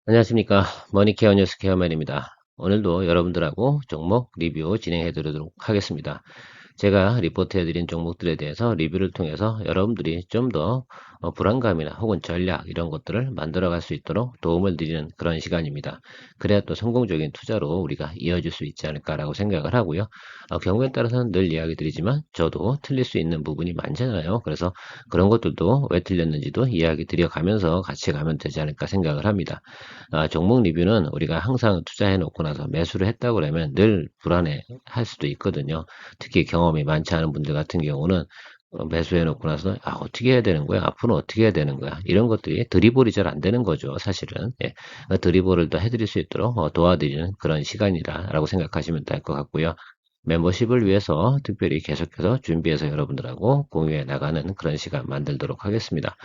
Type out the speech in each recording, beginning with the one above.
안녕하십니까. 머니케어 뉴스 케어맨입니다. 오늘도 여러분들하고 종목 리뷰 진행해 드리도록 하겠습니다. 제가 리포트해 드린 종목들에 대해서 리뷰를 통해서 여러분들이 좀 더 불안감이나 혹은 전략 이런 것들을 만들어 갈 수 있도록 도움을 드리는 그런 시간입니다. 그래야 또 성공적인 투자로 우리가 이어질 수 있지 않을까라고 생각을 하고요. 경우에 따라서는 늘 이야기 드리지만 저도 틀릴 수 있는 부분이 많잖아요. 그래서 그런 것들도 왜 틀렸는지도 이야기 드려가면서 같이 가면 되지 않을까 생각을 합니다. 종목 리뷰는 우리가 항상 투자해 놓고 나서 매수를 했다고 그러면 늘 불안해 할 수도 있거든요. 특히 경험이 많지 않은 분들 같은 경우는 매수해 놓고 나서 어떻게 해야 되는 거야? 앞으로 어떻게 해야 되는 거야? 이런 것들이 드리블이 잘 안 되는 거죠, 사실은. 예. 드리블을 더 해드릴 수 있도록 도와드리는 그런 시간이다라고 생각하시면 될 것 같고요. 멤버십을 위해서 특별히 계속해서 준비해서 여러분들하고 공유해 나가는 그런 시간 만들도록 하겠습니다.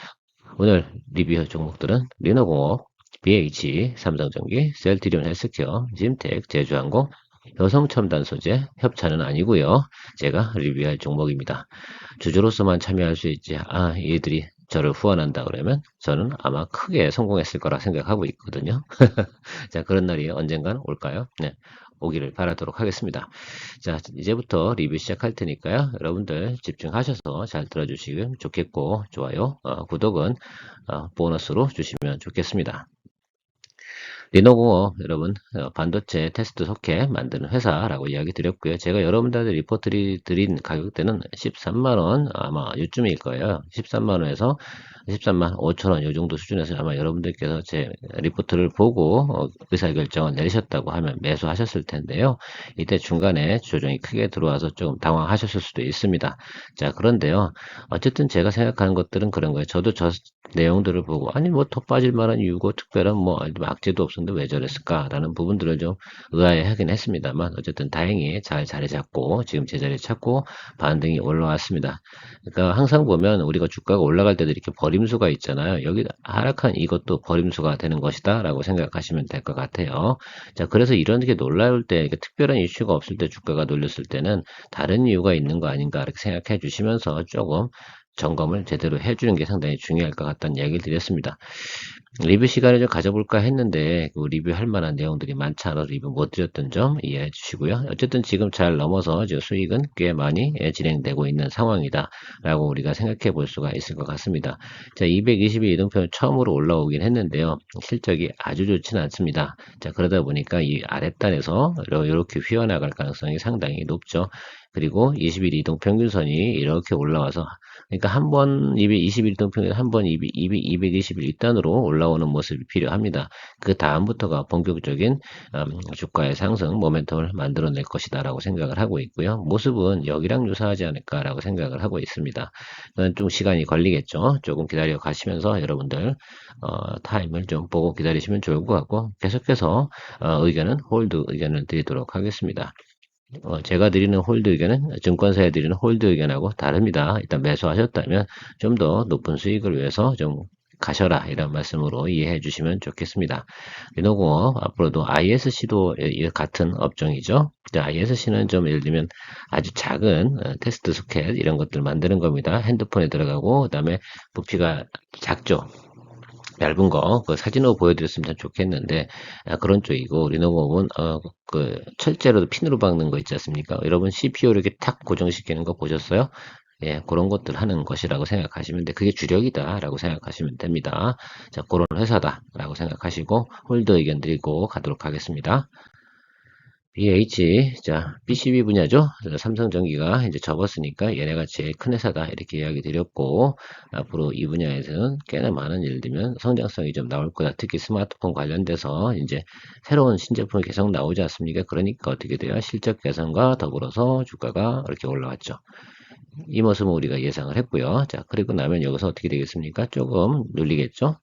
오늘 리뷰할 종목들은 리너공업, BH, 삼성전기, 셀트리온 헬스케어, 짐텍, 제주항공, 여성첨단소재, 협찬은 아니고요. 제가 리뷰할 종목입니다. 주주로서만 참여할 수 있지. 얘들이 저를 후원한다 그러면 저는 아마 크게 성공했을 거라 생각하고 있거든요. 자, 그런 날이 언젠간 올까요? 네. 오기를 바라도록 하겠습니다. 자, 이제부터 리뷰 시작할 테니까요. 여러분들 집중하셔서 잘 들어주시면 좋겠고, 좋아요, 구독은 보너스로 주시면 좋겠습니다. 리노공업 여러분 반도체 테스트 소켓 만드는 회사라고 이야기 드렸고요. 제가 여러분들한테 리포트 드린 가격대는 13만원 아마 요쯤일 거예요. 13만원에서 13만 5천원 요 정도 수준에서 아마 여러분들께서 제 리포트를 보고 의사결정을 내리셨다고 하면 매수하셨을 텐데요. 이때 중간에 조정이 크게 들어와서 조금 당황하셨을 수도 있습니다. 자, 그런데요. 어쨌든 제가 생각하는 것들은 그런 거예요. 저도 저 내용들을 보고 아니 뭐 더 빠질 만한 이유고 특별한 뭐 악재도 없었는데 왜 저랬을까라는 부분들을 좀 의아해하긴 했습니다만 어쨌든 다행히 잘 자리 잡고 지금 제자리에 찾고 반등이 올라왔습니다. 그러니까 항상 보면 우리가 주가가 올라갈 때도 이렇게 버림수가 있잖아요. 여기 하락한 이것도 버림수가 되는 것이다라고 생각하시면 될 것 같아요. 자, 그래서 이런 게 놀라울 때 특별한 이슈가 없을 때 주가가 놀렸을 때는 다른 이유가 있는 거 아닌가 이렇게 생각해 주시면서 조금 점검을 제대로 해주는 게 상당히 중요할 것 같다는 이야기를 드렸습니다. 리뷰 시간을 좀 가져볼까 했는데 그 리뷰할 만한 내용들이 많지 않아서 리뷰 못 드렸던 점 이해해 주시고요. 어쨌든 지금 잘 넘어서 수익은 꽤 많이 진행되고 있는 상황이다 라고 우리가 생각해 볼 수가 있을 것 같습니다. 자, 222 이동평 처음으로 올라오긴 했는데요. 실적이 아주 좋지는 않습니다. 자, 그러다 보니까 이 아랫단에서 이렇게 휘어나갈 가능성이 상당히 높죠. 그리고 21 이동평균선이 이렇게 올라와서 그러니까 한 번 221 이동평균 한 번 221 일단으로 올라오는 모습이 필요합니다. 그 다음부터가 본격적인 주가의 상승 모멘텀을 만들어낼 것이다라고 생각을 하고 있고요. 모습은 여기랑 유사하지 않을까라고 생각을 하고 있습니다. 좀 시간이 걸리겠죠. 조금 기다려 가시면서 여러분들 타임을 좀 보고 기다리시면 좋을 것 같고 계속해서 의견은 홀드 의견을 드리도록 하겠습니다. 제가 드리는 홀드 의견은 증권사에 드리는 홀드 의견하고 다릅니다. 일단 매수하셨다면 좀 더 높은 수익을 위해서 좀 가셔라 이런 말씀으로 이해해 주시면 좋겠습니다. 리노공업 앞으로도 ISC도 같은 업종이죠. ISC는 좀 예를 들면 아주 작은 테스트 소켓 이런 것들 만드는 겁니다. 핸드폰에 들어가고 그다음에 부피가 작죠. 얇은 거, 그 사진으로 보여드렸으면 좋겠는데, 그런 쪽이고, 리노공업은, 철제로도 핀으로 박는 거 있지 않습니까? 여러분 CPU 이렇게 탁 고정시키는 거 보셨어요? 예, 그런 것들 하는 것이라고 생각하시면 돼. 그게 주력이다라고 생각하시면 됩니다. 자, 그런 회사다라고 생각하시고, 홀드 의견 드리고 가도록 하겠습니다. BH, 자, PCB 분야죠. 삼성전기가 이제 접었으니까 얘네가 제일 큰 회사다. 이렇게 이야기 드렸고, 앞으로 이 분야에서는 꽤나 많은 예를 들면 성장성이 좀 나올 거다. 특히 스마트폰 관련돼서 이제 새로운 신제품이 계속 나오지 않습니까? 그러니까 어떻게 돼요? 실적 개선과 더불어서 주가가 이렇게 올라왔죠. 이 모습은 우리가 예상을 했고요. 자, 그리고 나면 여기서 어떻게 되겠습니까? 조금 눌리겠죠?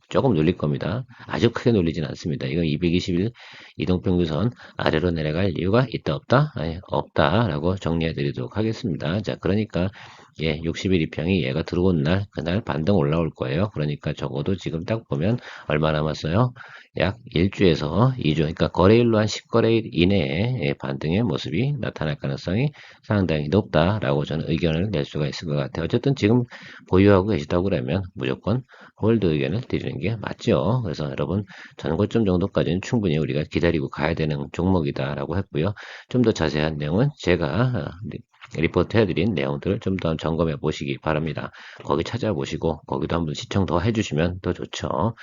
조금 눌릴 겁니다. 아주 크게 눌리진 않습니다. 이거 221 이동평균선 아래로 내려갈 이유가 있다 없다? 아니, 없다라고 정리해 드리도록 하겠습니다. 자, 그러니까 예, 60일 이평이 얘가 들어온 날, 그날 반등 올라올 거예요. 그러니까 적어도 지금 딱 보면 얼마 남았어요? 약 1주에서 2주, 그러니까 거래일로 한 10거래일 이내에 예, 반등의 모습이 나타날 가능성이 상당히 높다라고 저는 의견을 낼 수가 있을 것 같아요. 어쨌든 지금 보유하고 계시다고 그러면 무조건 홀드 의견을 드리는 게 맞죠. 그래서 여러분 전고점 정도까지는 충분히 우리가 기다리고 가야 되는 종목이다라고 했고요. 좀 더 자세한 내용은 제가 리포트 해드린 내용들을 좀 더 점검해 보시기 바랍니다. 거기 찾아보시고 거기도 한번 시청 더 해주시면 더 좋죠.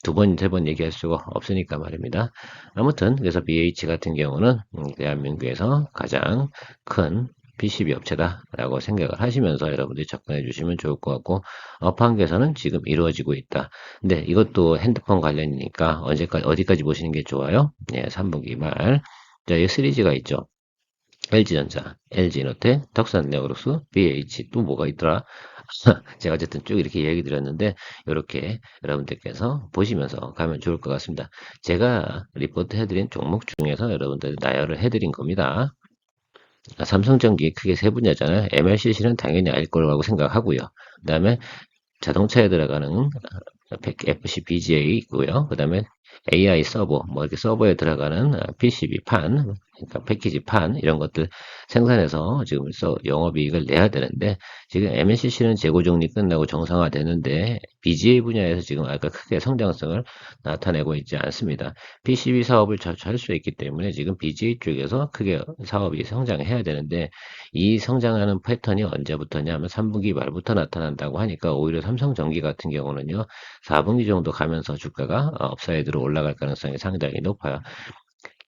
두 번, 세 번 얘기할 수가 없으니까 말입니다. 아무튼 그래서 BH 같은 경우는 대한민국에서 가장 큰 PCB 업체다라고 생각을 하시면서 여러분들이 접근해 주시면 좋을 것 같고 업황에서는 지금 이루어지고 있다. 근데 이것도 핸드폰 관련이니까 언제까지 어디까지 보시는 게 좋아요? 네, 3분기 말. 자, 이 3G가 있죠. LG전자, LG노텍, 덕산네오로스, BH 또 뭐가 있더라? 제가 어쨌든 쭉 이렇게 얘기 드렸는데 이렇게 여러분들께서 보시면서 가면 좋을 것 같습니다. 제가 리포트 해드린 종목 중에서 여러분들 나열을 해드린 겁니다. 삼성전기 크게 세 분야잖아요. MLCC는 당연히 알 거라고 생각하고요. 그 다음에 자동차에 들어가는 FC BGA 있고요. 그 다음에 AI 서버, 뭐 이렇게 서버에 들어가는 PCB 판, 그러니까 패키지 판 이런 것들 생산해서 지금 영업이익을 내야 되는데 지금 MLCC는 재고 정리 끝나고 정상화되는데 BGA 분야에서 지금 아까 크게 성장성을 나타내고 있지 않습니다. PCB 사업을 잘 할 수 있기 때문에 지금 BGA 쪽에서 크게 사업이 성장해야 되는데 이 성장하는 패턴이 언제부터냐 하면 3분기 말부터 나타난다고 하니까 오히려 삼성전기 같은 경우는요 4분기 정도 가면서 주가가 업사이드로 올라갈 가능성이 상당히 높아요.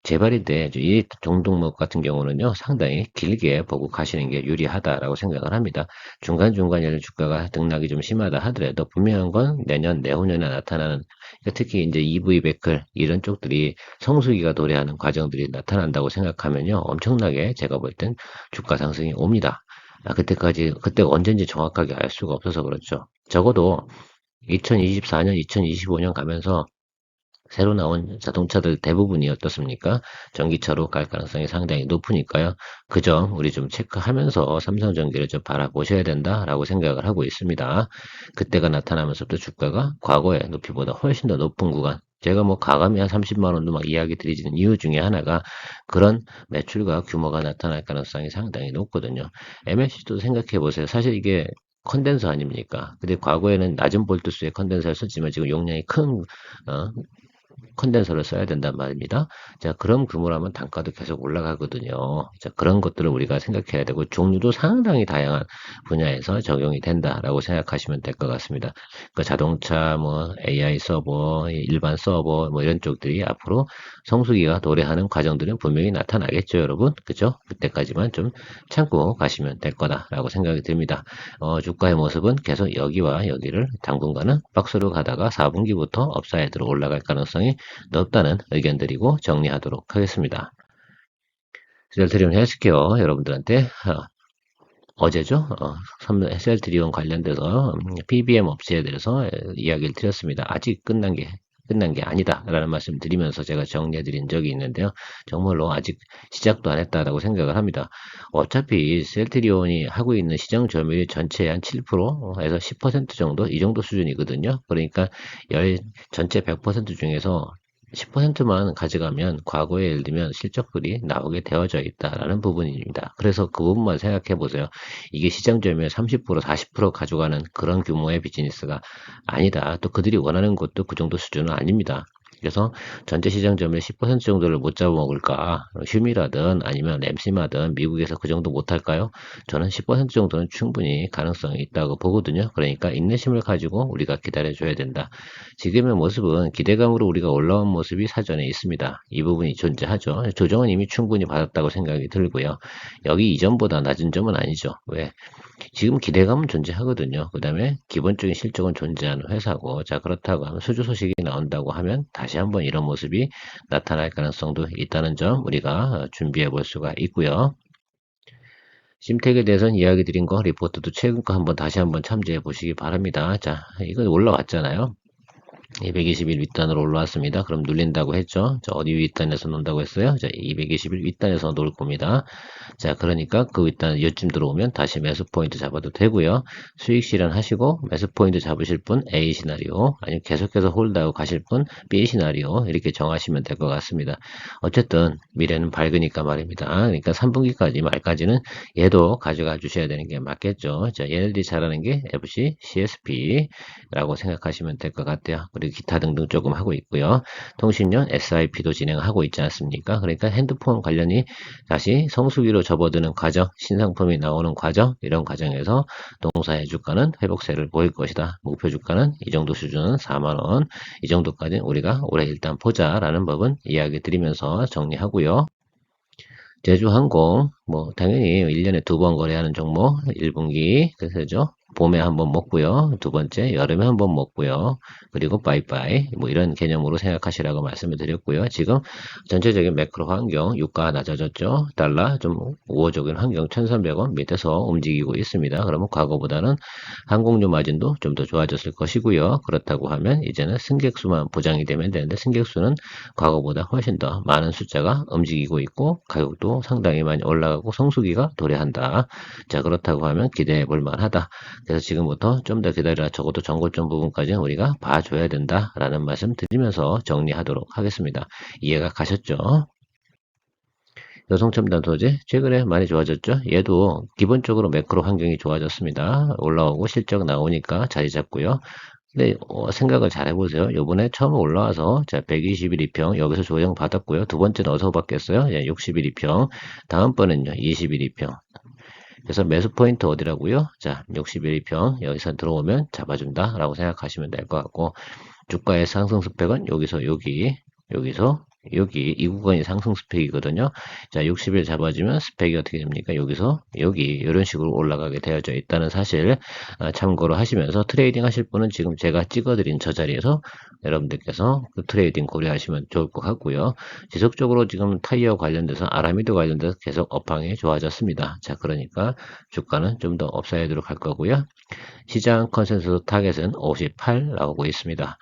재발인데 이 종목목 같은 경우는요 상당히 길게 보고 가시는 게 유리하다라고 생각을 합니다. 중간중간에 주가가 등락이 좀 심하다 하더라도 분명한 건 내년 내후년에 나타나는 특히 이제 EV 베클 이런 쪽들이 성수기가 도래하는 과정들이 나타난다고 생각하면요 엄청나게 제가 볼 땐 주가 상승이 옵니다. 그때가 언제인지 정확하게 알 수가 없어서 그렇죠. 적어도 2024년, 2025년 가면서 새로 나온 자동차들 대부분이 어떻습니까? 전기차로 갈 가능성이 상당히 높으니까요. 그 점 우리 좀 체크하면서 삼성전기를 좀 바라보셔야 된다라고 생각을 하고 있습니다. 그때가 나타나면서부터 주가가 과거의 높이보다 훨씬 더 높은 구간. 제가 뭐 가감이 한 30만 원도 막 이야기 드리는 이유 중에 하나가 그런 매출과 규모가 나타날 가능성이 상당히 높거든요. MLC도 생각해 보세요. 사실 이게 컨덴서 아닙니까? 근데 과거에는 낮은 볼트수의 컨덴서를 썼지만 지금 용량이 큰 컨덴서를 써야 된단 말입니다. 자, 그런 규모라면 단가도 계속 올라가거든요. 자, 그런 것들을 우리가 생각해야 되고 종류도 상당히 다양한 분야에서 적용이 된다라고 생각하시면 될 것 같습니다. 그 자동차, 뭐 AI 서버, 일반 서버 뭐 이런 쪽들이 앞으로 성수기가 도래하는 과정들은 분명히 나타나겠죠, 여러분. 그죠? 그때까지만 좀 참고 가시면 될 거다라고 생각이 듭니다. 주가의 모습은 계속 여기와 여기를 당분간은 박스로 가다가 4분기부터 업사이드로 올라갈 가능성이 높다는 의견 드리고 정리하도록 하겠습니다. 셀트리온 헬스케어 여러분들한테 어제죠? 셀트리온 관련돼서 PBM 업체에 대해서 이야기를 드렸습니다. 아직 끝난 게 아니다라는 말씀 드리면서 제가 정리해 드린 적이 있는데요. 정말로 아직 시작도 안 했다라고 생각을 합니다. 어차피 셀트리온이 하고 있는 시장 점유율이 전체의 한 7%에서 10% 정도 이 정도 수준이거든요. 그러니까 전체 100% 중에서 10%만 가져가면 과거에 예를 들면 실적들이 나오게 되어져 있다라는 부분입니다. 그래서 그 부분만 생각해 보세요. 이게 시장 점유율 30%, 40% 가져가는 그런 규모의 비즈니스가 아니다. 또 그들이 원하는 것도 그 정도 수준은 아닙니다. 그래서 전체 시장 점유율 10% 정도를 못 잡아먹을까? 휴미라든 아니면 램시마든 미국에서 그 정도 못할까요? 저는 10% 정도는 충분히 가능성이 있다고 보거든요. 그러니까 인내심을 가지고 우리가 기다려줘야 된다. 지금의 모습은 기대감으로 우리가 올라온 모습이 사전에 있습니다. 이 부분이 존재하죠. 조정은 이미 충분히 받았다고 생각이 들고요. 여기 이전보다 낮은 점은 아니죠. 왜? 지금 기대감은 존재하거든요. 그 다음에 기본적인 실적은 존재하는 회사고, 자, 그렇다고 하면 수주 소식이 나온다고 하면 다시 한번 이런 모습이 나타날 가능성도 있다는 점 우리가 준비해 볼 수가 있고요. 심택에 대해서는 이야기 드린 거 리포트도 최근 거 한번 다시 한번 참조해 보시기 바랍니다. 자, 이건 올라왔잖아요. 221 윗단으로 올라왔습니다. 그럼 눌린다고 했죠. 자, 어디 윗단에서 논다고 했어요? 자, 221 윗단에서 놀 겁니다. 자, 그러니까 그 윗단 요쯤 들어오면 다시 매수 포인트 잡아도 되고요. 수익 실현하시고 매수 포인트 잡으실 분 A 시나리오, 아니면 계속해서 홀드하고 가실 분 B 시나리오 이렇게 정하시면 될 것 같습니다. 어쨌든 미래는 밝으니까 말입니다. 그러니까 3분기까지 말까지는 얘도 가져가 주셔야 되는 게 맞겠죠. 자, 얘네들이 잘하는 게 FC, CSP라고 생각하시면 될 것 같아요. 그리고 기타 등등 조금 하고 있고요. 통신연 SIP도 진행하고 있지 않습니까? 그러니까 핸드폰 관련이 다시 성수기로 접어드는 과정, 신상품이 나오는 과정, 이런 과정에서 동사의 주가는 회복세를 보일 것이다. 목표 주가는 이 정도 수준은 4만원, 이 정도까지 우리가 올해 일단 보자라는 법은 이야기 드리면서 정리하고요. 제주항공, 뭐, 당연히 1년에 2번 거래하는 종목, 1분기, 그래서죠. 봄에 한번 먹고요. 두 번째, 여름에 한번 먹고요. 그리고 빠이빠이, 뭐 이런 개념으로 생각하시라고 말씀을 드렸고요. 지금 전체적인 매크로 환경, 유가 낮아졌죠. 달러, 좀 우호적인 환경 1,300원 밑에서 움직이고 있습니다. 그러면 과거보다는 항공료 마진도 좀 더 좋아졌을 것이고요. 그렇다고 하면 이제는 승객수만 보장이 되면 되는데 승객수는 과거보다 훨씬 더 많은 숫자가 움직이고 있고 가격도 상당히 많이 올라가고 성수기가 도래한다. 자, 그렇다고 하면 기대해 볼 만하다. 그래서 지금부터 좀 더 기다려라. 적어도 정고점 부분까지는 우리가 봐줘야 된다라는 말씀 드리면서 정리하도록 하겠습니다. 이해가 가셨죠? 여성첨단 소재 최근에 많이 좋아졌죠. 얘도 기본적으로 매크로 환경이 좋아졌습니다. 올라오고 실적 나오니까 자리 잡고요. 근데 생각을 잘 해보세요. 요번에 처음 올라와서 자 121 2평 여기서 조정 받았고요. 두 번째는 어디서 받겠어요? 61 2평. 다음번은요 21 2평. 그래서 매수 포인트 어디라고요? 자 61 2평 여기서 들어오면 잡아준다 라고 생각하시면 될 것 같고 주가의 상승 스펙은 여기서 여기서 여기 이 구간이 상승 스펙이거든요. 자, 60일 잡아주면 스펙이 어떻게 됩니까? 여기서 여기 이런 식으로 올라가게 되어져 있다는 사실 참고로 하시면서 트레이딩 하실 분은 지금 제가 찍어드린 저 자리에서 여러분들께서 그 트레이딩 고려하시면 좋을 것 같고요. 지속적으로 지금 타이어 관련돼서 아라미드 관련돼서 계속 업황이 좋아졌습니다. 자, 그러니까 주가는 좀 더 업사이드로 갈 거고요. 시장 컨센서스 타겟은 58 나오고 있습니다.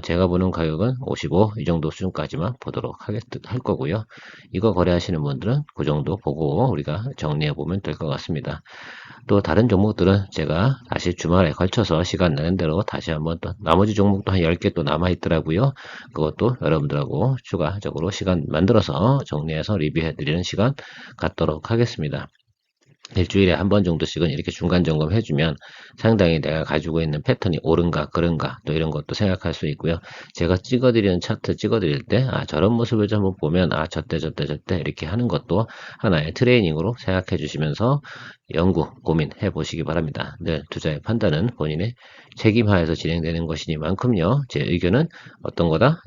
제가 보는 가격은 55 이 정도 수준까지만 보도록 할 거고요. 이거 거래하시는 분들은 그 정도 보고 우리가 정리해 보면 될 것 같습니다. 또 다른 종목들은 제가 다시 주말에 걸쳐서 시간 나는 대로 다시 한번 또 나머지 종목도 한 10개 또 남아 있더라고요. 그것도 여러분들하고 추가적으로 시간 만들어서 정리해서 리뷰해 드리는 시간 갖도록 하겠습니다. 일주일에 한 번 정도씩은 이렇게 중간 점검 해주면 상당히 내가 가지고 있는 패턴이 옳은가 그른가 또 이런 것도 생각할 수 있고요. 제가 찍어드리는 차트 찍어드릴 때 저런 모습을 좀 보면 저때 이렇게 하는 것도 하나의 트레이닝으로 생각해 주시면서 연구 고민해 보시기 바랍니다. 늘 투자의 판단은 본인의 책임하에서 진행되는 것이니만큼요. 제 의견은 어떤 거다?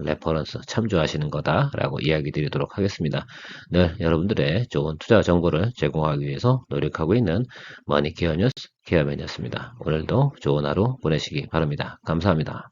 레퍼런스 참조하시는 거다라고 이야기 드리도록 하겠습니다. 늘 여러분들의 좋은 투자 정보를 제공하기 위해서 노력하고 있는 머니케어 뉴스 케어맨이었습니다. 오늘도 좋은 하루 보내시기 바랍니다. 감사합니다.